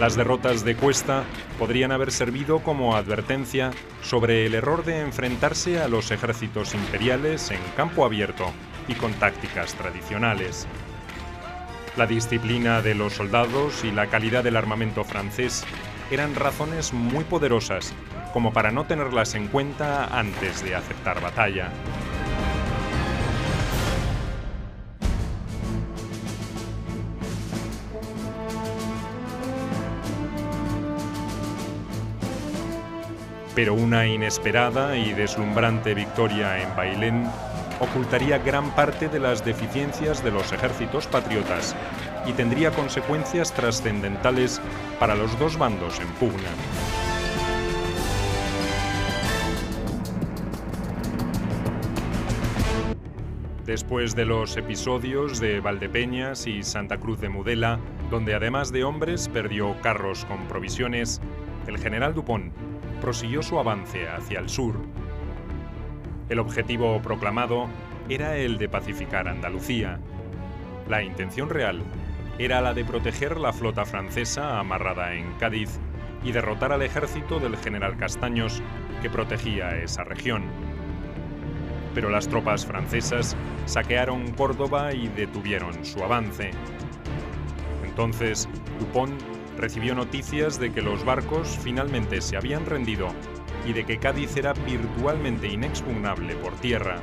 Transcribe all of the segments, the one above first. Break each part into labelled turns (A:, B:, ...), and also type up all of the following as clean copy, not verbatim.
A: Las derrotas de Cuesta podrían haber servido como advertencia sobre el error de enfrentarse a los ejércitos imperiales en campo abierto y con tácticas tradicionales. La disciplina de los soldados y la calidad del armamento francés eran razones muy poderosas como para no tenerlas en cuenta antes de aceptar batalla. Pero una inesperada y deslumbrante victoria en Bailén ocultaría gran parte de las deficiencias de los ejércitos patriotas y tendría consecuencias trascendentales para los dos bandos en pugna. Después de los episodios de Valdepeñas y Santa Cruz de Mudela, donde además de hombres perdió carros con provisiones, el general Dupont prosiguió su avance hacia el sur. El objetivo proclamado era el de pacificar Andalucía. La intención real era la de proteger la flota francesa amarrada en Cádiz y derrotar al ejército del general Castaños, que protegía esa región. Pero las tropas francesas saquearon Córdoba y detuvieron su avance. Entonces, Dupont recibió noticias de que los barcos finalmente se habían rendido y de que Cádiz era virtualmente inexpugnable por tierra.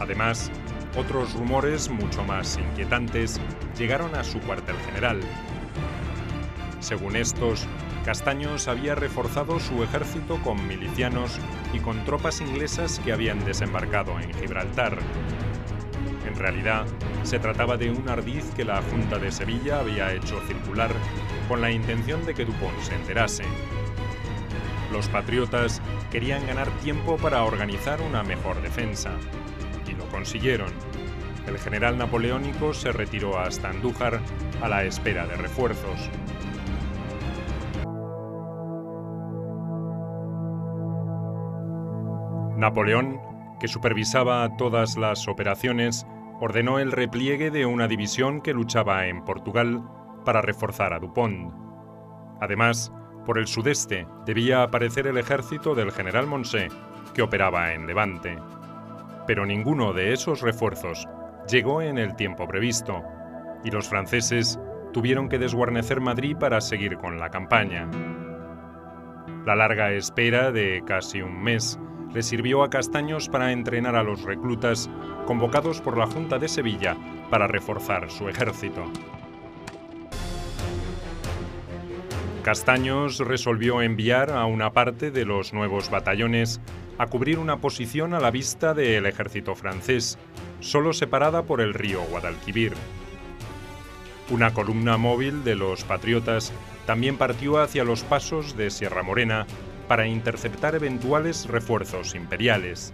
A: Además, otros rumores mucho más inquietantes llegaron a su cuartel general. Según estos, Castaños había reforzado su ejército con milicianos y con tropas inglesas que habían desembarcado en Gibraltar. En realidad, se trataba de un ardid que la Junta de Sevilla había hecho circular con la intención de que Dupont se enterase. Los patriotas querían ganar tiempo para organizar una mejor defensa, y lo consiguieron. El general napoleónico se retiró hasta Andújar a la espera de refuerzos. Napoleón, que supervisaba todas las operaciones, ordenó el repliegue de una división que luchaba en Portugal para reforzar a Dupont. Además, por el sudeste debía aparecer el ejército del general Moncey, que operaba en Levante. Pero ninguno de esos refuerzos llegó en el tiempo previsto, y los franceses tuvieron que desguarnecer Madrid para seguir con la campaña. La larga espera de casi un mes le sirvió a Castaños para entrenar a los reclutas convocados por la Junta de Sevilla para reforzar su ejército. Castaños resolvió enviar a una parte de los nuevos batallones a cubrir una posición a la vista del ejército francés, solo separada por el río Guadalquivir. Una columna móvil de los patriotas también partió hacia los pasos de Sierra Morena para interceptar eventuales refuerzos imperiales.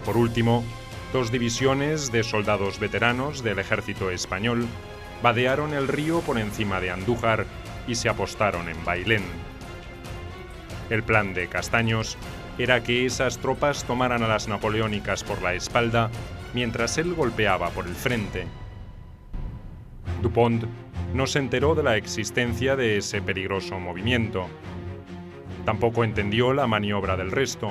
A: Por último, 2 divisiones de soldados veteranos del ejército español vadearon el río por encima de Andújar y se apostaron en Bailén. El plan de Castaños era que esas tropas tomaran a las napoleónicas por la espalda mientras él golpeaba por el frente. Dupont no se enteró de la existencia de ese peligroso movimiento. Tampoco entendió la maniobra del resto.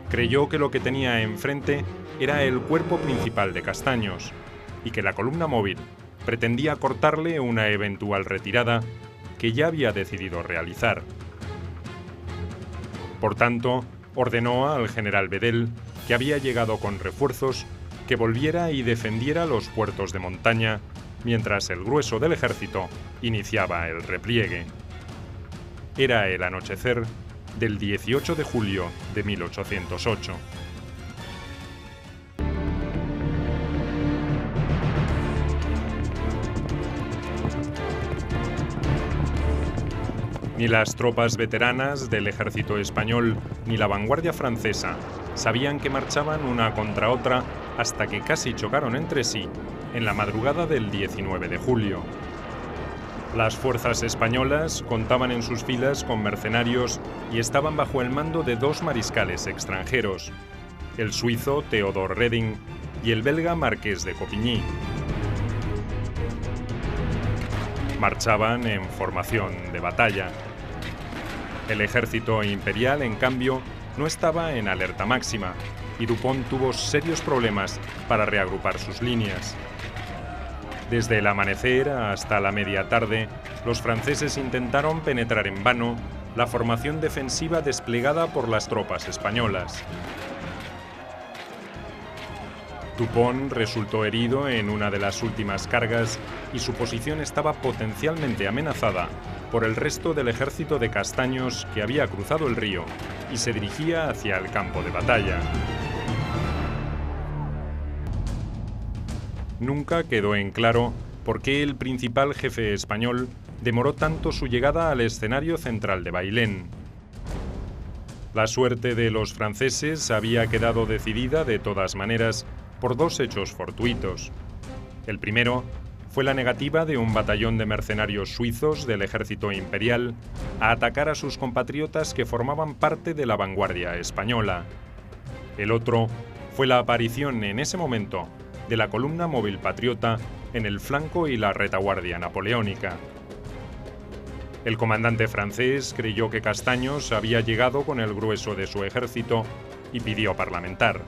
A: Creyó que lo que tenía enfrente era el cuerpo principal de Castaños y que la columna móvil pretendía cortarle una eventual retirada que ya había decidido realizar. Por tanto, ordenó al general Bedel, que había llegado con refuerzos, que volviera y defendiera los puertos de montaña mientras el grueso del ejército iniciaba el repliegue. Era el anochecer del 18 de julio de 1808. Ni las tropas veteranas del ejército español ni la vanguardia francesa sabían que marchaban una contra otra hasta que casi chocaron entre sí en la madrugada del 19 de julio. Las fuerzas españolas contaban en sus filas con mercenarios y estaban bajo el mando de 2 mariscales extranjeros, el suizo Theodor Reding y el belga Marqués de Coligny. Marchaban en formación de batalla. El ejército imperial, en cambio, no estaba en alerta máxima, y Dupont tuvo serios problemas para reagrupar sus líneas. Desde el amanecer hasta la media tarde, los franceses intentaron penetrar en vano la formación defensiva desplegada por las tropas españolas. Dupont resultó herido en una de las últimas cargas y su posición estaba potencialmente amenazada por el resto del ejército de Castaños que había cruzado el río y se dirigía hacia el campo de batalla. Nunca quedó en claro por qué el principal jefe español demoró tanto su llegada al escenario central de Bailén. La suerte de los franceses había quedado decidida de todas maneras por dos hechos fortuitos. El primero fue la negativa de un batallón de mercenarios suizos del ejército imperial a atacar a sus compatriotas que formaban parte de la vanguardia española. El otro fue la aparición en ese momento de la columna móvil patriota en el flanco y la retaguardia napoleónica. El comandante francés creyó que Castaños había llegado con el grueso de su ejército y pidió parlamentar.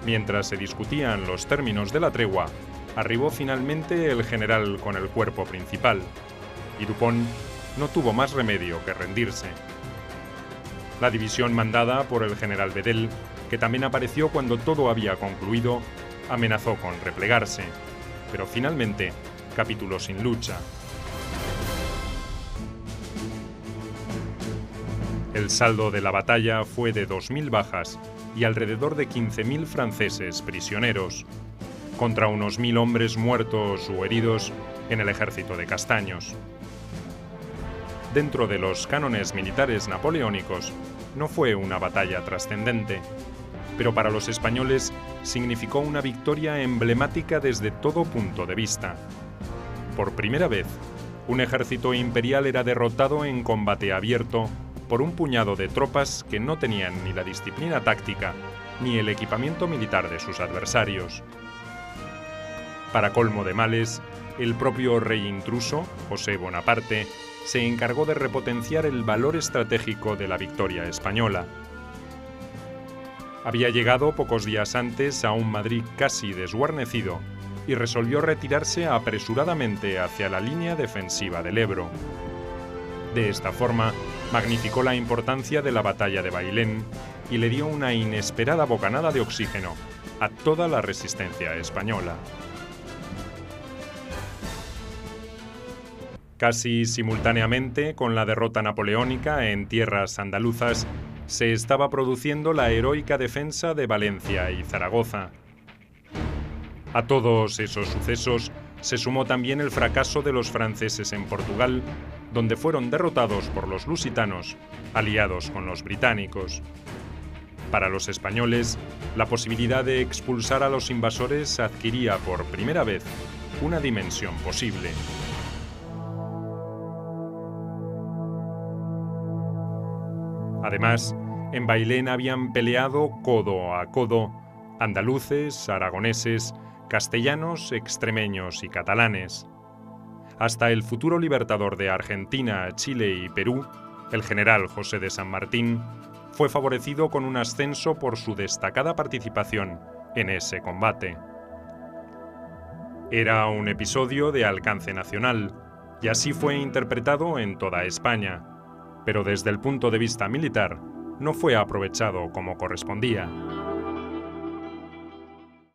A: Mientras se discutían los términos de la tregua, arribó finalmente el general con el cuerpo principal, y Dupont no tuvo más remedio que rendirse. La división mandada por el general Bedel, que también apareció cuando todo había concluido, amenazó con replegarse, pero finalmente capituló sin lucha. El saldo de la batalla fue de 2.000 bajas y alrededor de 15.000 franceses prisioneros, contra unos 1.000 hombres muertos o heridos en el ejército de Castaños. Dentro de los cánones militares napoleónicos, no fue una batalla trascendente, pero para los españoles significó una victoria emblemática desde todo punto de vista. Por primera vez, un ejército imperial era derrotado en combate abierto por un puñado de tropas que no tenían ni la disciplina táctica ni el equipamiento militar de sus adversarios. Para colmo de males, el propio rey intruso, José Bonaparte, se encargó de repotenciar el valor estratégico de la victoria española. Había llegado pocos días antes a un Madrid casi desguarnecido y resolvió retirarse apresuradamente hacia la línea defensiva del Ebro. De esta forma, magnificó la importancia de la batalla de Bailén y le dio una inesperada bocanada de oxígeno a toda la resistencia española. Casi simultáneamente con la derrota napoleónica en tierras andaluzas, se estaba produciendo la heroica defensa de Valencia y Zaragoza. A todos esos sucesos se sumó también el fracaso de los franceses en Portugal, donde fueron derrotados por los lusitanos, aliados con los británicos. Para los españoles, la posibilidad de expulsar a los invasores adquiría por primera vez una dimensión posible. Además, en Bailén habían peleado codo a codo andaluces, aragoneses, castellanos, extremeños y catalanes. Hasta el futuro libertador de Argentina, Chile y Perú, el general José de San Martín, fue favorecido con un ascenso por su destacada participación en ese combate. Era un episodio de alcance nacional, y así fue interpretado en toda España, pero desde el punto de vista militar no fue aprovechado como correspondía.